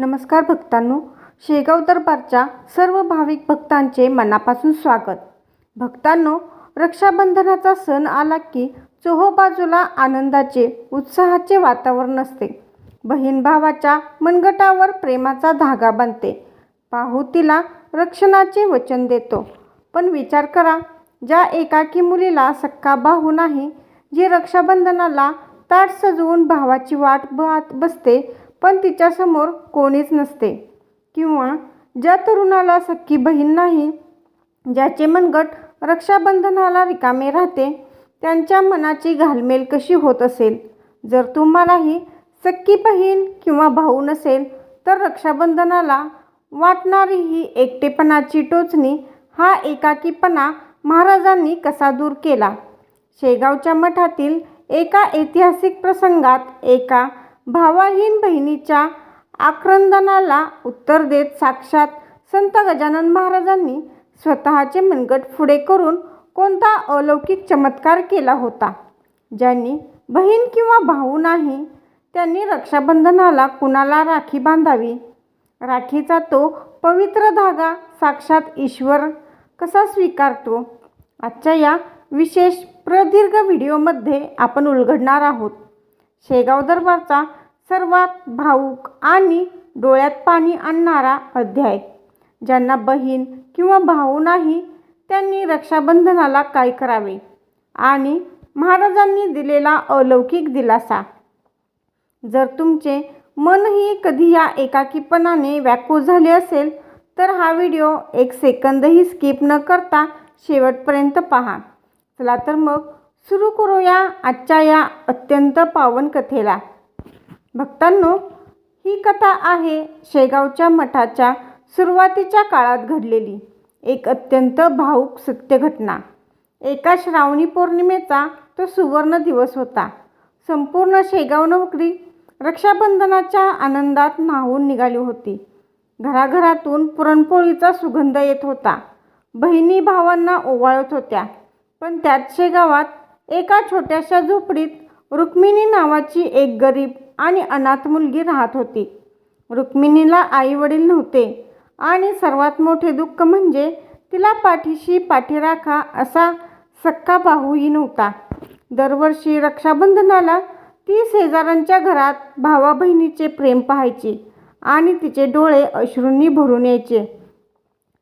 नमस्कार भक्तांनो, शेगाव दरबारच्या सर्व भाविक भक्तांचे मनापासून स्वागत. भक्तांनो, रक्षाबंधनाचा सण आला की चोहोबाजूला आनंदाचे, उत्साहाचे वातावरण असते. बहीण भावाच्या मनगटावर प्रेमाचा धागा बांधते. भाऊ तिला रक्षणाचे वचन देतो. पण विचार करा, ज्या एकाकी मुलीला सक्का भाऊ नाही, जी रक्षाबंधनाला ताट सजवून भावाची वाट पाहत बसते पण तिच्यासमोर कोणीच नसते, किंवा ज्या तरुणाला सख्खी बहीण नाही, ज्याचे मनगट रक्षाबंधनाला रिकामे राहते, त्यांच्या मनाची घालमेल कशी होत असेल. जर तुम्हालाही सख्खी बहीण किंवा भाऊ नसेल तर रक्षाबंधनाला वाटणारी ही एकटेपणाची टोचणी, हा एकाकीपणा महाराजांनी कसा दूर केला. शेगावच्या मठातील एका ऐतिहासिक प्रसंगात एका भावाहीन बहिणीच्या आक्रंदनाला उत्तर देत साक्षात संत गजानन महाराजांनी स्वतःचे मनगट पुढे करून कोणता अलौकिक चमत्कार केला होता. ज्यांनी बहीण किंवा भाऊ नाही, त्यांनी रक्षाबंधनाला कुणाला राखी बांधावी? राखीचा तो पवित्र धागा साक्षात ईश्वर कसा स्वीकारतो? आजच्या या विशेष प्रदीर्घ व्हिडिओमध्ये आपण उलगडणार आहोत. शेगाव दरबारचा सर्वात भावूक आणि डोळ्यात पाणी आणणारा अध्याय. ज्यांना बहीण किंवा भाऊ नाही, त्यांनी रक्षाबंधनाला काय करावे आणि महाराजांनी दिलेला अलौकिक दिलासा. जर तुमचे मनही कधी या एकाकीपणाने व्याकुळ झाले असेल तर हा व्हिडिओ एक सेकंदही स्किप न करता शेवटपर्यंत पहा. चला तर मग सुरू करूया आजच्या या अत्यंत पावन कथेला. भक्तांनो, ही कथा आहे शेगावच्या मठाच्या सुरुवातीच्या काळात घडलेली एक अत्यंत भावूक सत्य घटना. एका श्रावणी पौर्णिमेचा तो सुवर्ण दिवस होता. संपूर्ण शेगाव नगरी रक्षाबंधनाच्या आनंदात न्हावून निघाली होती. घराघरातून पुरणपोळीचा सुगंध येत होता. बहिणी भावांना ओवाळत होत्या. पण त्याच शेगावात एका छोट्याशा झोपडीत रुक्मिणी नावाची एक गरीब आणि अनाथ मुलगी राहत होती. रुक्मिणीला आई वडील नव्हते आणि सर्वात मोठे दुःख म्हणजे तिला पाठीशी पाठीराखा असा सक्का भाऊही नव्हता. दरवर्षी रक्षाबंधनाला ती शेजाऱ्यांच्या घरात भावा बहिणीचे प्रेम पाहायची आणि तिचे डोळे अश्रूंनी भरून यायचे.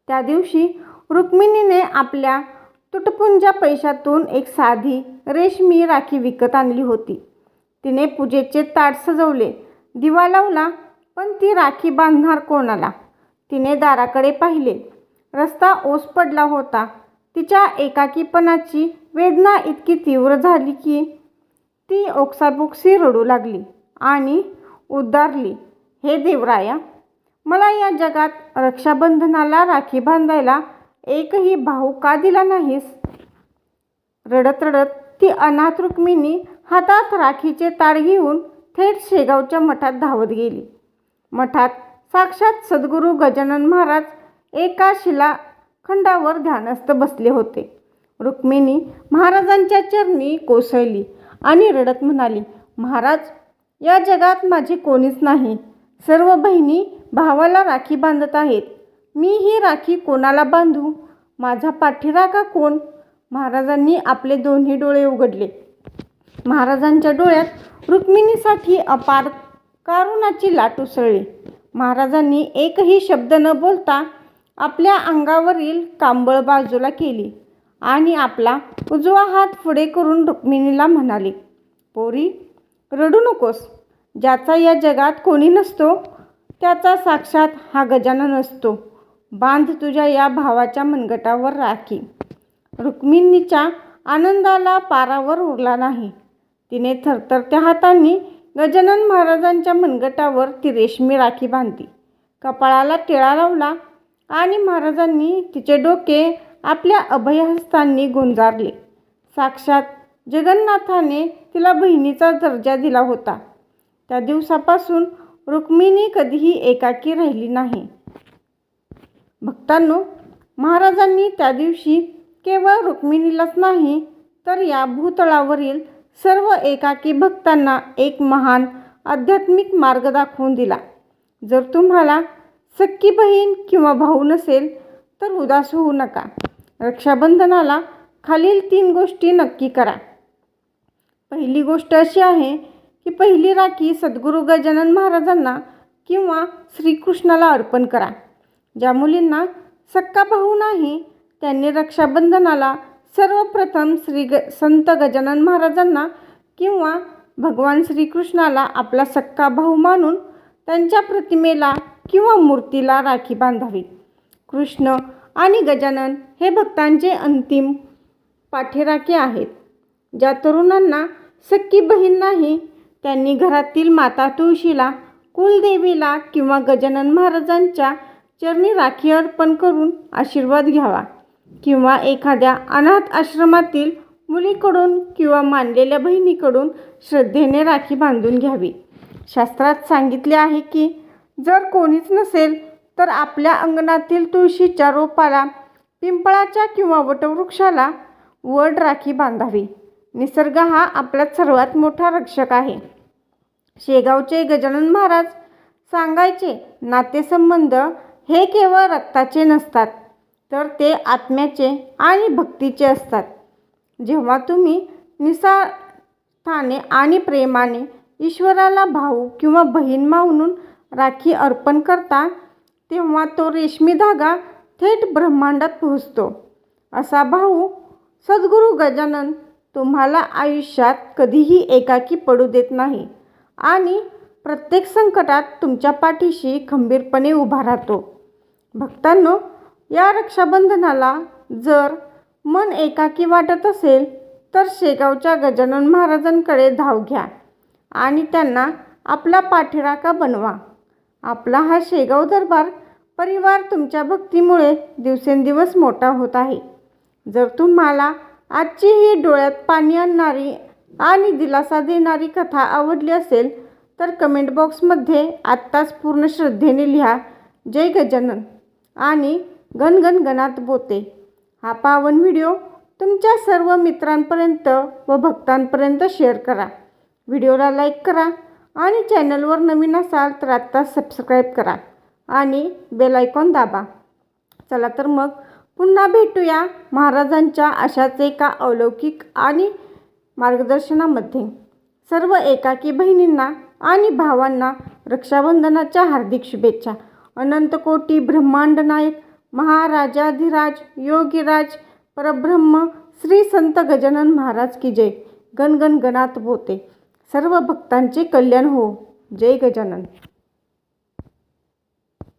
त्या दिवशी रुक्मिणीने आपल्या तुटपुंज्या पैशातून एक साधी रेशमी राखी विकत आणली होती. तिने पूजेचे ताट सजवले, दिवा लावला, पण ती राखी बांधणार कोणाला? तिने दाराकडे पाहिले. रस्ता ओस पडला होता. तिच्या एकाकीपणाची वेदना इतकी तीव्र झाली की ती ओक्साबोक्सी रडू लागली आणि उद्गारली, हे देवराया, मला या जगात रक्षाबंधनाला राखी बांधायला एकही भाऊ का दिला नाहीस? रडत रडत ती अनाथ रुक्मिणी हातात राखीचे ताट घेऊन थेट शेगावच्या मठात धावत गेली. मठात साक्षात सद्गुरू गजानन महाराज एका शिलाखंडावर ध्यानस्थ बसले होते. रुक्मिणी महाराजांच्या चरणी कोसळली आणि रडत म्हणाली, महाराज, या जगात माझे कोणीच नाही. सर्व बहिणी भावाला राखी बांधत आहेत. मी ही राखी कोणाला बांधू? माझा पाठीराखा कोण? महाराजांनी आपले दोन्ही डोळे उघडले. महाराजांच्या डोळ्यात रुक्मिणीसाठी अपार कारुणाची लाट उसळली. महाराजांनी एकही शब्द न बोलता आपल्या अंगावरील कांबळ बाजूला केली आणि आपला उजवा हात पुढे करून रुक्मिणीला म्हणाले, पोरी, रडू नकोस. ज्याचा या जगात कोणी नसतो त्याचा साक्षात हा गजानन असतो. बांध तुझ्या या भावाच्या मनगटावर राखी. रुक्मिणीच्या आनंदाला पारावर उरला नाही. तिने थरथरत्या हातांनी गजानन महाराजांच्या मनगटावर ती रेशमी राखी बांधली. कपाळाला टिळा लावला आणि महाराजांनी तिचे डोके आपल्या अभयहस्तांनी गुंजारले. साक्षात जगन्नाथाने तिला बहिणीचा दर्जा दिला होता. त्या दिवसापासून रुक्मिणी कधीही एकाकी राहिली नाही. भक्तांनो, महाराजांनी त्या दिवशी केवळ रुक्मिणीलाच नाही तर या भूतळावरील सर्व एकाकी भक्तांना एक महान आध्यात्मिक मार्ग दाखवून दिला. जर तुम्हाला सख्खी बहीण किंवा भाऊ नसेल तर उदास होऊ नका. रक्षाबंधनाला खालील 3 गोष्टी नक्की करा. पहिली गोष्ट अशी आहे की पहिली राखी सद्गुरू गजानन महाराजांना किंवा श्रीकृष्णाला अर्पण करा. ज्या मुलींना सख्खा भाऊ नाही त्यांनी रक्षाबंधनाला सर्वप्रथम संत गजानन महाराजांना किंवा भगवान श्रीकृष्णाला आपला सख्खा भाऊ मानून त्यांच्या प्रतिमेला किंवा मूर्तीला राखी बांधावी. कृष्ण आणि गजानन हे भक्तांचे अंतिम पाठीराखे आहेत. ज्या तरुणांना सख्खी बहीण नाही त्यांनी घरातील माता तुळशीला, कुलदेवीला किंवा गजानन महाराजांच्या चरणी राखी अर्पण करून आशीर्वाद घ्यावा किंवा एखाद्या अनाथ आश्रमातील मुलीकडून किंवा मानलेल्या बहिणीकडून श्रद्धेने राखी बांधून घ्यावी. शास्त्रात सांगितले आहे की जर कोणीच नसेल तर आपल्या अंगणातील तुळशीच्या रोपाला, पिंपळाच्या किंवा वटवृक्षाला वड राखी बांधावी. निसर्ग हा आपला सर्वात मोठा रक्षक आहे. शेगावचे गजानन महाराज सांगायचे, नातेसंबंध हे केवळ रक्ताचे नसतात तर ते आत्म्याचे आणि भक्तीचे असतात. जेव्हा तुम्ही निस्वार्थाने आणि प्रेमाने ईश्वराला भाऊ किंवा बहीण मानून राखी अर्पण करता तेव्हा तो रेशमी धागा थेट ब्रह्मांडात पोहोचतो. असा भाऊ सद्गुरू गजानन तुम्हाला आयुष्यात कधीही एकाकी पडू देत नाही आणि प्रत्येक संकटात तुमच्या पाठीशी खंबीरपणे उभा राहतो. भक्तांनो, या रक्षाबंधनाला जर मन एकाकी वाटत असेल तर शेगावच्या गजानन महाराजांकडे धाव घ्या आणि त्यांना आपला पाठीराखा बनवा. आपला हा शेगाव दरबार परिवार तुमच्या भक्तीमुळे दिवसेंदिवस मोठा होत आहे. जर तुम्हाला आजची ही डोळ्यात पाणी आणणारी आणि दिलासा देणारी कथा आवडली असेल तर कमेंट बॉक्समध्ये आत्ताच पूर्ण श्रद्धेने लिहा, जय गजानन आणि गणगण गणात बोते. हा पावन व्हिडिओ तुमच्या सर्व मित्रांपर्यंत व भक्तांपर्यंत शेअर करा. व्हिडिओला लाईक करा आणि चॅनलवर नवीन असाल तर आत्ताच सबस्क्राईब करा आणि बेल आयकॉन दाबा. चला तर मग पुन्हा भेटूया महाराजांच्या अशाच एका अलौकिक आणि मार्गदर्शनामध्ये. सर्व एकाकी बहिणींना आणि भावांना रक्षाबंधनाच्या हार्दिक शुभेच्छा. अनंत कोटी ब्रह्मांड नायक महाराजाधिराज योगीराज परब्रह्म श्री संत गजानन महाराज की जय. गणगण गणात बोते. सर्व भक्तांचे कल्याण हो. जय गजानन.